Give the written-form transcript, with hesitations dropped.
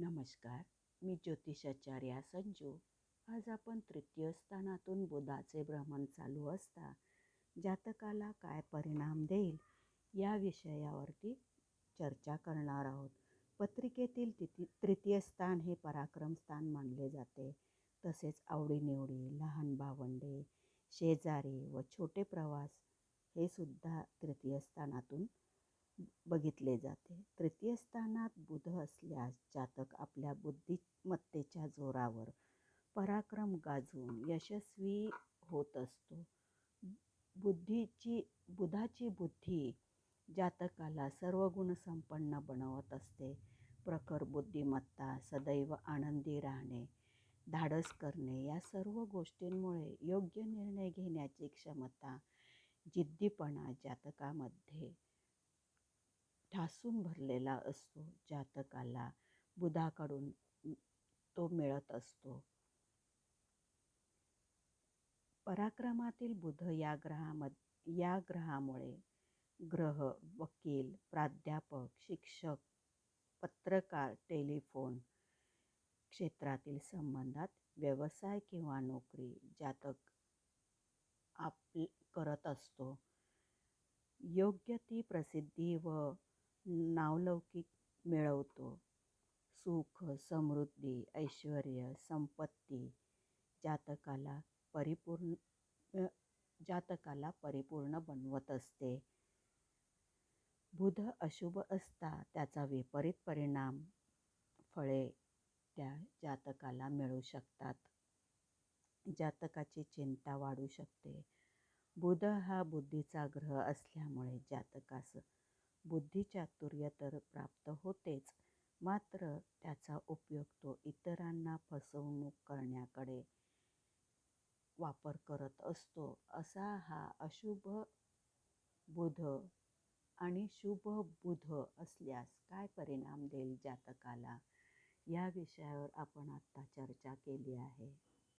नमस्कार, मी ज्योतिषाचार्या संजू. आज आपण तृतीय स्थानातून बुधाचे भ्रमण चालू असता जातकाला काय परिणाम देईल या विषयावरती चर्चा करणार आहोत. पत्रिकेतील तृतीय स्थान हे पराक्रम स्थान मानले जाते. तसेच आवडीनिवडी, लहान भावंडे, शेजारी व छोटे प्रवास हे सुद्धा तृतीय स्थानातून बघितले जाते. तृतीय स्थानात बुध असल्यास जातक आपल्या बुद्धिमत्तेच्या जोरावर पराक्रम गाजवून यशस्वी होत असतो. बुधाची बुद्धी जातकाला सर्व गुण संपन्न बनवत असते. प्रखर बुद्धिमत्ता, सदैव आनंदी राहणे, धाडस करणे या सर्व गोष्टींमुळे योग्य निर्णय घेण्याची क्षमता, जिद्दीपणा जातकामध्ये ठासून भरलेला असतो. जातकाला बुधाकडून तो मिळत असतो. पराक्रमातील बुध या ग्रहामुळे ग्रह, वकील, प्राध्यापक, शिक्षक, पत्रकार, टेलिफोन क्षेत्रातील संबंधात व्यवसाय किंवा नोकरी जातक करत असतो. योग्य ती प्रसिद्धी व नावलौकिक मिळवतो. सुख, समृद्धी, ऐश्वर्य, संपत्ती जातकाला परिपूर्ण बनवत असते. बुध अशुभ असता त्याचा विपरीत परिणाम फळे त्या जातकाला मिळू शकतात. जातकाची चिंता वाढू शकते. बुध हा बुद्धीचा ग्रह असल्यामुळे जातकास बुद्धिचातुर्य तर प्राप्त होतेच, मात्र त्याचा उपयोग तो इतरांना फसवणूक करण्याकडे वापर करत असतो. असा हा अशुभ बुध आणि शुभ बुध असल्यास काय परिणाम देईल जातकाला या विषयावर आपण आता चर्चा केली आहे.